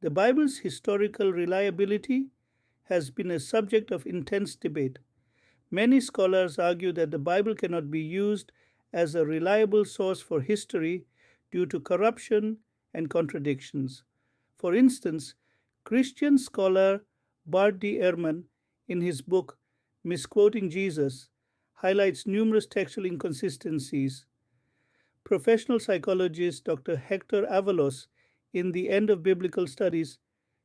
The Bible's historical reliability has been a subject of intense debate. Many scholars argue that the Bible cannot be used as a reliable source for history due to corruption and contradictions. For instance, Christian scholar Bart D. Ehrman, in his book Misquoting Jesus, highlights numerous textual inconsistencies. Professional psychologist Dr. Hector Avalos, in The End of Biblical Studies,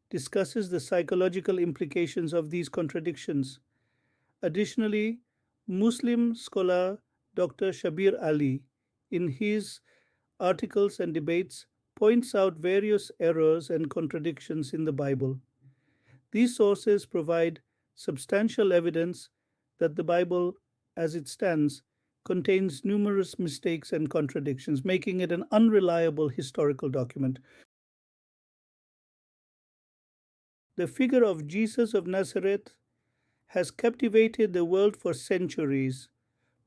discusses the psychological implications of these contradictions. Additionally, Muslim scholar Dr. Shabir Ali, in his articles and debates, points out various errors and contradictions in the Bible. These sources provide substantial evidence that the Bible, as it stands, contains numerous mistakes and contradictions, making it an unreliable historical document. The figure of Jesus of Nazareth has captivated the world for centuries,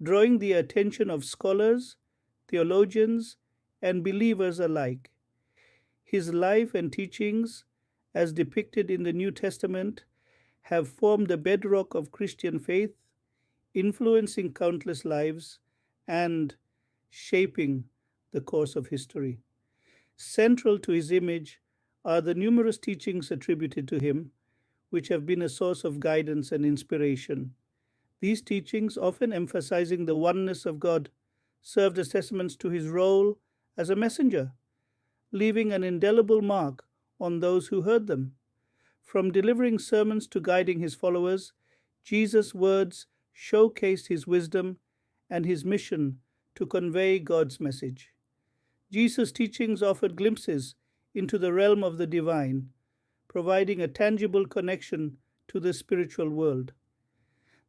drawing the attention of scholars, theologians, and believers alike. His life and teachings, as depicted in the New Testament, have formed the bedrock of Christian faith, influencing countless lives and shaping the course of history. Central to his image are the numerous teachings attributed to him, which have been a source of guidance and inspiration. These teachings, often emphasizing the oneness of God, served as testaments to his role as a messenger, leaving an indelible mark on those who heard them. From delivering sermons to guiding his followers, Jesus' words showcased his wisdom and his mission to convey God's message. Jesus' teachings offered glimpses into the realm of the divine, providing a tangible connection to the spiritual world.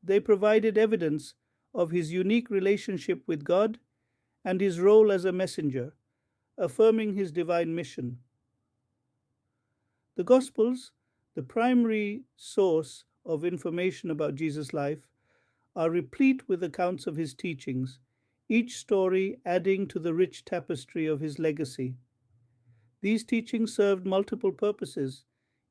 They provided evidence of his unique relationship with God and his role as a messenger, affirming his divine mission. The Gospels, the primary source of information about Jesus' life, are replete with accounts of his teachings, each story adding to the rich tapestry of his legacy. These teachings served multiple purposes,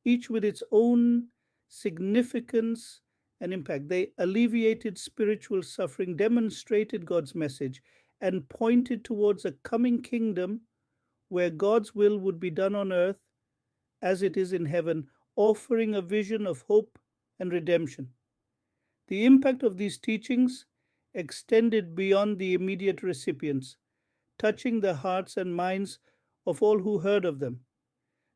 each with its own significance and impact. They alleviated spiritual suffering, demonstrated God's message, and pointed towards a coming kingdom where God's will would be done on earth as it is in heaven, offering a vision of hope and redemption. The impact of these teachings extended beyond the immediate recipients, touching the hearts and minds of all who heard of them.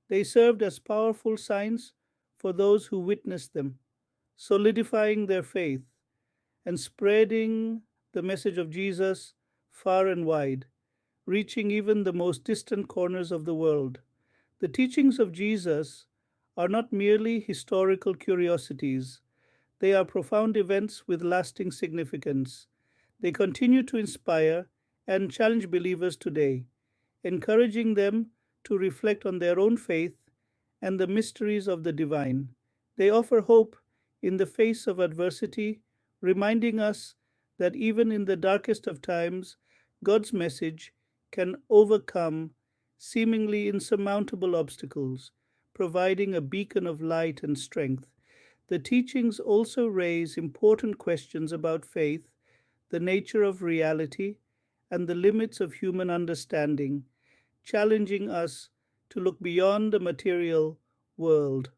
They served as powerful signs for those who witnessed them, solidifying their faith and spreading the message of Jesus far and wide, reaching even the most distant corners of the world. The teachings of Jesus are not merely historical curiosities, they are profound events with lasting significance. They continue to inspire and challenge believers today, encouraging them to reflect on their own faith and the mysteries of the divine. They offer hope in the face of adversity, reminding us that even in the darkest of times, God's message can overcome seemingly insurmountable obstacles, providing a beacon of light and strength. The teachings also raise important questions about faith, the nature of reality, and the limits of human understanding, challenging us to look beyond the material world.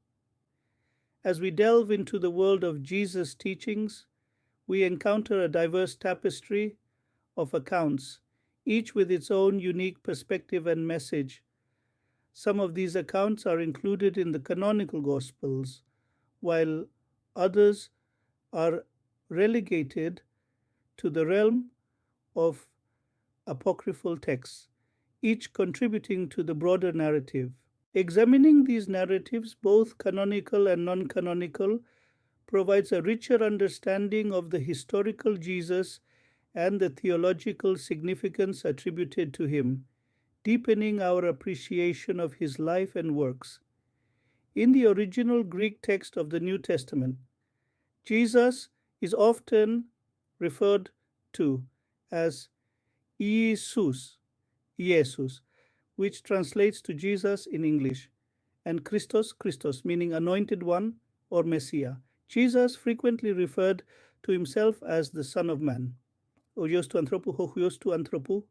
As we delve into the world of Jesus' teachings, we encounter a diverse tapestry of accounts, each with its own unique perspective and message. Some of these accounts are included in the canonical Gospels, while others are relegated to the realm of apocryphal texts, each contributing to the broader narrative. Examining these narratives, both canonical and non canonical, provides a richer understanding of the historical Jesus and the theological significance attributed to him, deepening our appreciation of his life and works. In the original Greek text of the New Testament, Jesus is often referred to as Jesus, which translates to Jesus in English, and Christos, Christos, meaning anointed one or Messiah. Jesus frequently referred to himself as the Son of Man, Ojos tu anthropu, hochios tu anthropu,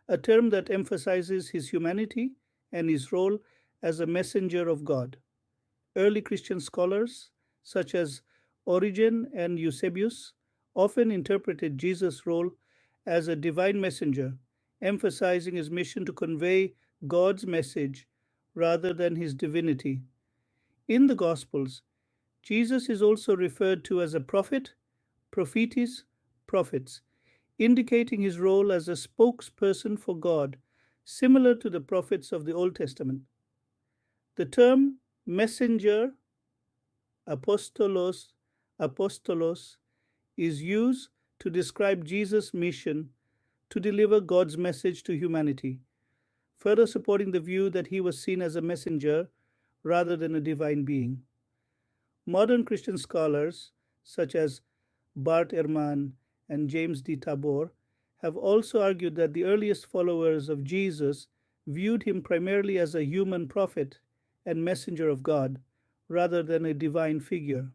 a term that emphasizes his humanity and his role as a messenger of God. Early Christian scholars, such as Origen and Eusebius, often interpreted Jesus' role as a divine messenger, emphasizing his mission to convey God's message rather than his divinity. In the Gospels, Jesus is also referred to as a prophet, prophetis, prophets, indicating his role as a spokesperson for God, similar to the prophets of the Old Testament. The term messenger, apostolos, apostolos, is used to describe Jesus' mission to deliver God's message to humanity, further supporting the view that he was seen as a messenger rather than a divine being. Modern Christian scholars, such as Bart Ehrman and James D. Tabor, have also argued that the earliest followers of Jesus viewed him primarily as a human prophet and messenger of God, rather than a divine figure.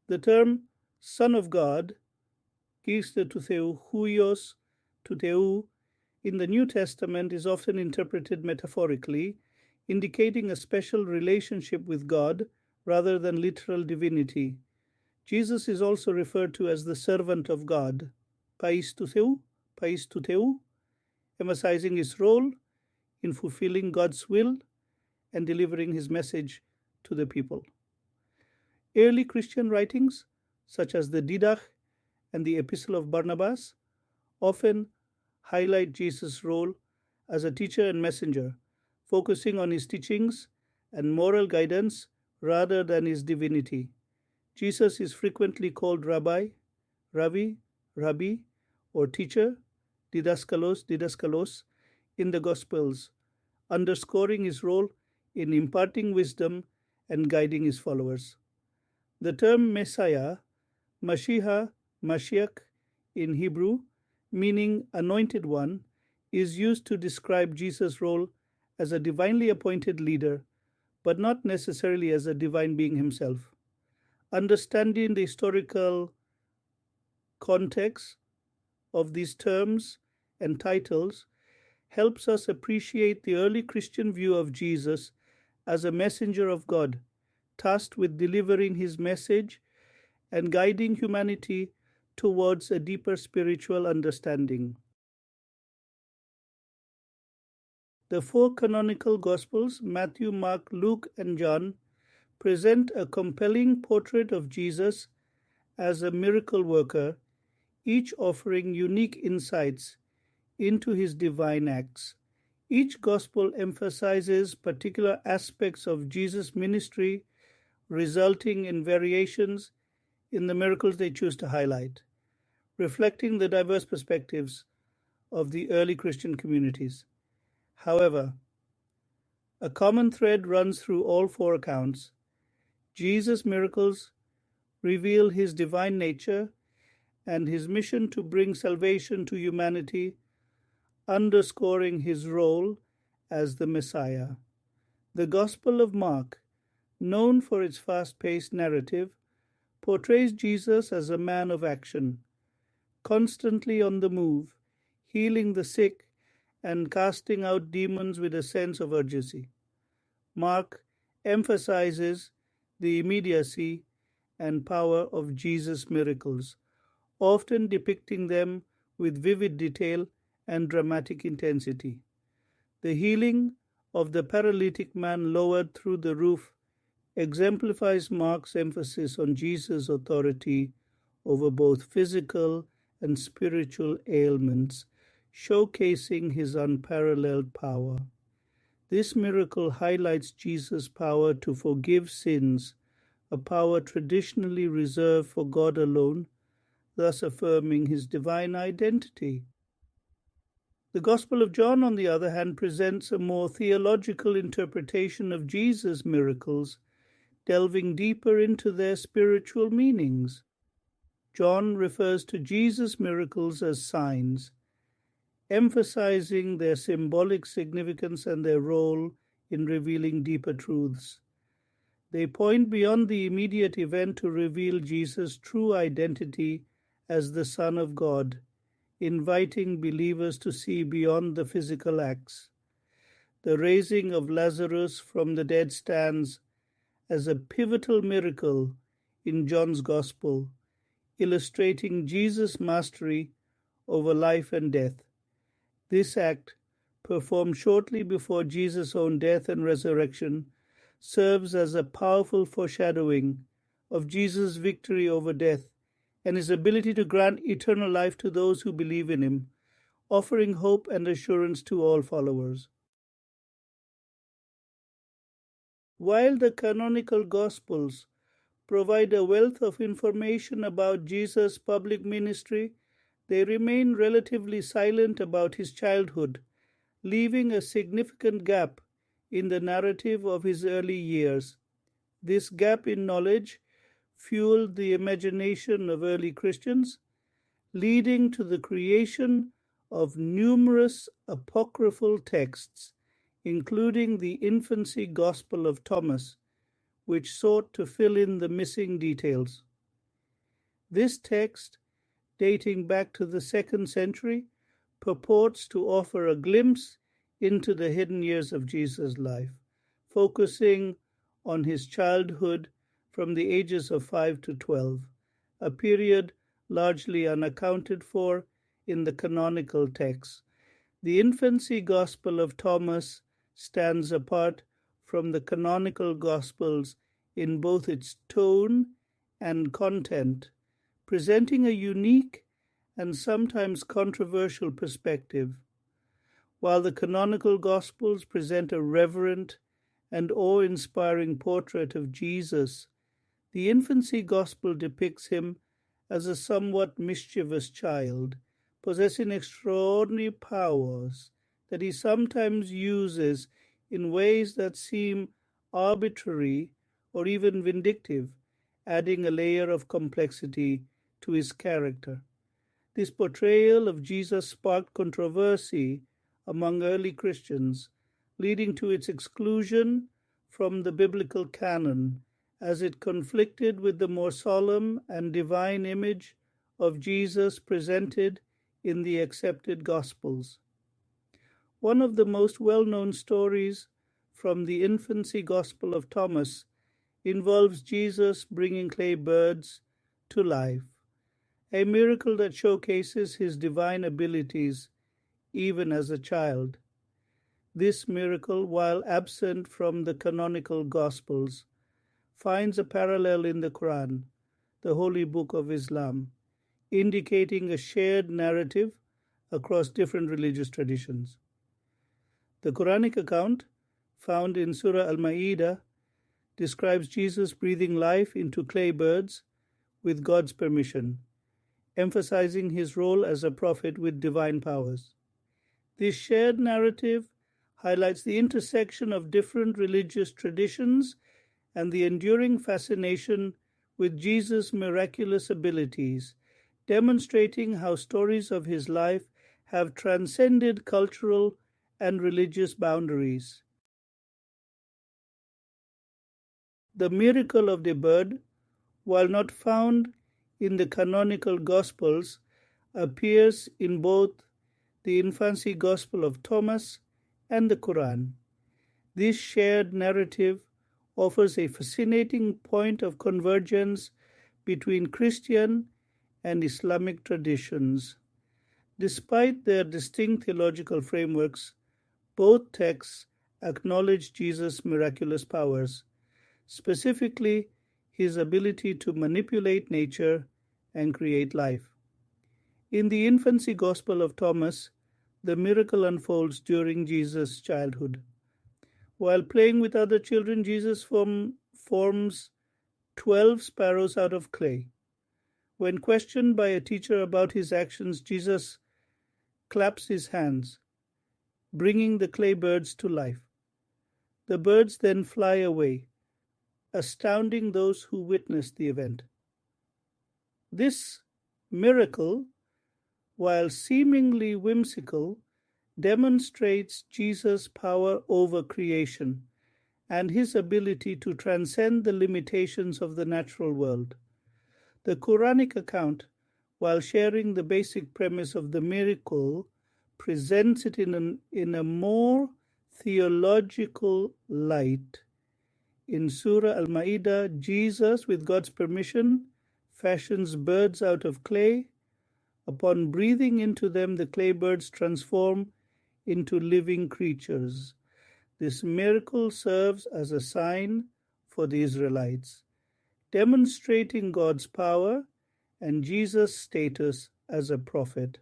The term Son of God, Christe tu Theou, huios tu Theou, in the New Testament is often interpreted metaphorically, indicating a special relationship with God rather than literal divinity. Jesus is also referred to as the servant of God, pais tu Theou, emphasizing his role in fulfilling God's will and delivering his message to the people. Early Christian writings, such as the Didache and the Epistle of Barnabas, often highlight Jesus' role as a teacher and messenger, focusing on his teachings and moral guidance rather than his divinity. Jesus is frequently called Rabbi, Rabbi, or teacher, didaskalos, in the Gospels, underscoring his role in imparting wisdom and guiding his followers. The term Messiah, Mashiach in Hebrew, meaning anointed one, is used to describe Jesus' role as a divinely appointed leader, but not necessarily as a divine being himself. Understanding the historical context of these terms and titles helps us appreciate the early Christian view of Jesus as a messenger of God, tasked with delivering his message and guiding humanity towards a deeper spiritual understanding. The four canonical Gospels, Matthew, Mark, Luke, and John, present a compelling portrait of Jesus as a miracle worker, each offering unique insights into his divine acts. Each Gospel emphasizes particular aspects of Jesus' ministry, resulting in variations in the miracles they choose to highlight, reflecting the diverse perspectives of the early Christian communities. However, a common thread runs through all four accounts. Jesus' miracles reveal his divine nature and his mission to bring salvation to humanity, underscoring his role as the Messiah. The Gospel of Mark, known for its fast-paced narrative, portrays Jesus as a man of action, constantly on the move, healing the sick and casting out demons with a sense of urgency. Mark emphasizes the immediacy and power of Jesus' miracles, often depicting them with vivid detail and dramatic intensity. The healing of the paralytic man lowered through the roof exemplifies Mark's emphasis on Jesus' authority over both physical and spiritual ailments, showcasing his unparalleled power. This miracle highlights Jesus' power to forgive sins, a power traditionally reserved for God alone, thus affirming his divine identity. The Gospel of John, on the other hand, presents a more theological interpretation of Jesus' miracles, delving deeper into their spiritual meanings. John refers to Jesus' miracles as signs, emphasizing their symbolic significance and their role in revealing deeper truths. They point beyond the immediate event to reveal Jesus' true identity as the Son of God, inviting believers to see beyond the physical acts. The raising of Lazarus from the dead stands as a pivotal miracle in John's Gospel, illustrating Jesus' mastery over life and death. This act, performed shortly before Jesus' own death and resurrection, serves as a powerful foreshadowing of Jesus' victory over death and his ability to grant eternal life to those who believe in him, offering hope and assurance to all followers. While the canonical Gospels provide a wealth of information about Jesus' public ministry, they remain relatively silent about his childhood, leaving a significant gap in the narrative of his early years. This gap in knowledge fueled the imagination of early Christians, leading to the creation of numerous apocryphal texts, including the Infancy Gospel of Thomas, which sought to fill in the missing details. This text, dating back to the 2nd century, purports to offer a glimpse into the hidden years of Jesus' life, focusing on his childhood from the ages of 5 to 12, a period largely unaccounted for in the canonical texts. The Infancy Gospel of Thomas stands apart from the canonical Gospels in both its tone and content, presenting a unique and sometimes controversial perspective. While the canonical Gospels present a reverent and awe-inspiring portrait of Jesus, the Infancy Gospel depicts him as a somewhat mischievous child, possessing extraordinary powers that he sometimes uses in ways that seem arbitrary or even vindictive, adding a layer of complexity to his character. This portrayal of Jesus sparked controversy among early Christians, leading to its exclusion from the biblical canon, as it conflicted with the more solemn and divine image of Jesus presented in the accepted Gospels. One of the most well-known stories from the Infancy Gospel of Thomas involves Jesus bringing clay birds to life, a miracle that showcases his divine abilities even as a child. This miracle, while absent from the canonical Gospels, finds a parallel in the Quran, the holy book of Islam, indicating a shared narrative across different religious traditions. The Quranic account, found in Surah Al-Ma'idah, describes Jesus breathing life into clay birds with God's permission, emphasizing his role as a prophet with divine powers. This shared narrative highlights the intersection of different religious traditions and the enduring fascination with Jesus' miraculous abilities, demonstrating how stories of his life have transcended cultural and religious boundaries. The miracle of the bird, while not found in the canonical Gospels, appears in both the Infancy Gospel of Thomas and the Quran. This shared narrative offers a fascinating point of convergence between Christian and Islamic traditions. Despite their distinct theological frameworks, both texts acknowledge Jesus' miraculous powers, specifically his ability to manipulate nature and create life. In the Infancy Gospel of Thomas, the miracle unfolds during Jesus' childhood. While playing with other children, Jesus forms 12 sparrows out of clay. When questioned by a teacher about his actions, Jesus claps his hands, bringing the clay birds to life. The birds then fly away, astounding those who witnessed the event. This miracle, while seemingly whimsical, demonstrates Jesus' power over creation and his ability to transcend the limitations of the natural world. The Quranic account, while sharing the basic premise of the miracle, presents it in a more theological light. In Surah Al-Ma'idah, Jesus, with God's permission, fashions birds out of clay. Upon breathing into them, the clay birds transform into living creatures. This miracle serves as a sign for the Israelites, demonstrating God's power and Jesus' status as a prophet.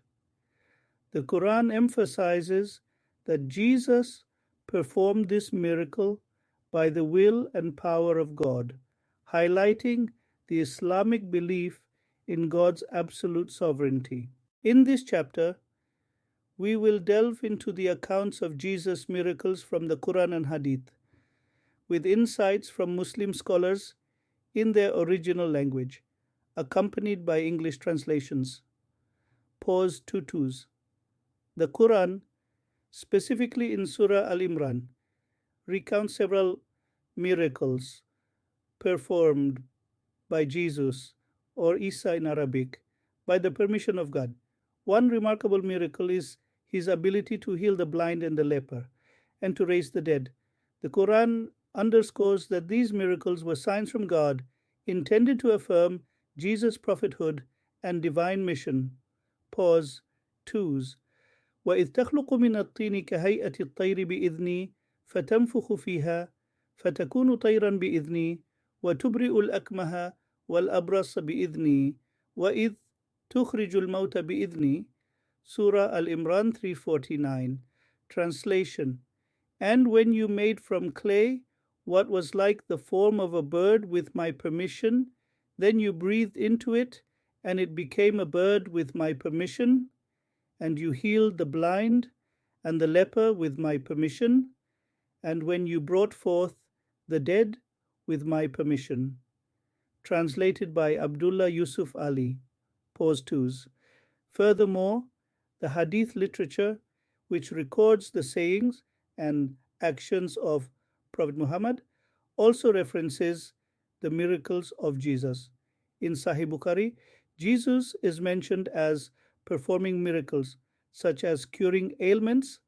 The Quran emphasizes that Jesus performed this miracle by the will and power of God, highlighting the Islamic belief in God's absolute sovereignty. In this chapter, we will delve into the accounts of Jesus' miracles from the Quran and Hadith, with insights from Muslim scholars in their original language, accompanied by English translations. Pause tutus. The Quran, specifically in Surah Al-Imran, recounts several miracles performed by Jesus, or Isa in Arabic, by the permission of God. One remarkable miracle is his ability to heal the blind and the leper, and to raise the dead. The Quran underscores that these miracles were signs from God intended to affirm Jesus' prophethood and divine mission. Pause. Twos. وَإِذْ تَخْلُقُ مِنَ الطِّينِ كَهَيْئَةِ الطَّيْرِ بِإِذْنِي فَتَنْفُخُ فِيهَا فَتَكُونُ طَيْرًا بِإِذْنِي وَتُبْرِئُ الْأَكْمَهَ وَالْأَبْرَصَ بِإِذْنِي وَإِذْ تُخْرِجُ الْمَوْتَ بِإِذْنِي. Surah Al-Imran 349. Translation: And when you made from clay what was like the form of a bird with my permission, then you breathed into it, and it became a bird with my permission, and you healed the blind and the leper with my permission, and when you brought forth the dead with my permission. Translated by Abdullah Yusuf Ali. Pause twos. Furthermore, the Hadith literature, which records the sayings and actions of Prophet Muhammad, also references the miracles of Jesus. In Sahih Bukhari, Jesus is mentioned as performing miracles such as curing ailments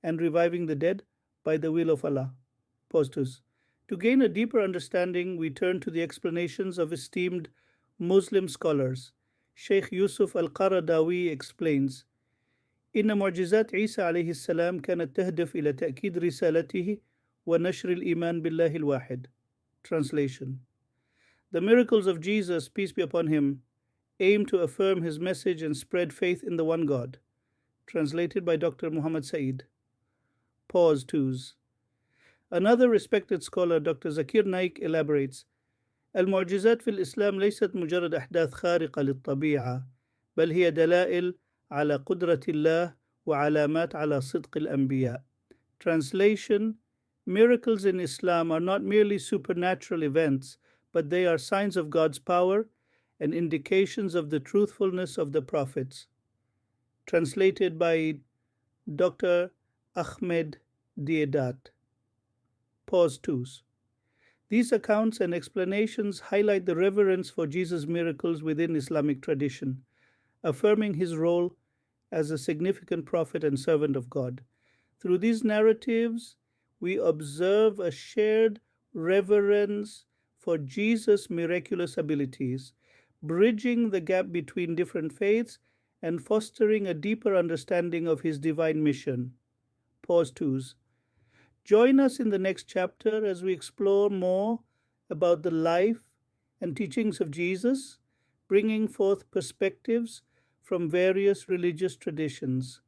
and reviving the dead by the will of Allah. Postus. To gain a deeper understanding, we turn to the explanations of esteemed Muslim scholars. Sheikh Yusuf al-Qaradawi explains, إن معجزات عيسى عليه السلام كانت تهدف إلى تأكيد رسالته ونشر الإيمان بالله الواحد. Translation: The miracles of Jesus, peace be upon him, aim to affirm his message and spread faith in the one God. Translated by Dr. Muhammad Saeed. Pause twos. Another respected scholar, Dr. Zakir Naik, elaborates, المعجزات في الإسلام ليست مجرد أحداث خارقة للطبيعة، بل هي دلائل على قدرة الله وعلامات على صدق الأنبياء. Translation: Miracles in Islam are not merely supernatural events, but they are signs of God's power and indications of the truthfulness of the prophets. Translated by Dr. Ahmed Diedat. Pause twos. These accounts and explanations highlight the reverence for Jesus' miracles within Islamic tradition, affirming his role as a significant prophet and servant of God. Through these narratives, we observe a shared reverence for Jesus' miraculous abilities, bridging the gap between different faiths and fostering a deeper understanding of his divine mission. Pause twos. Join us in the next chapter as we explore more about the life and teachings of Jesus, bringing forth perspectives from various religious traditions.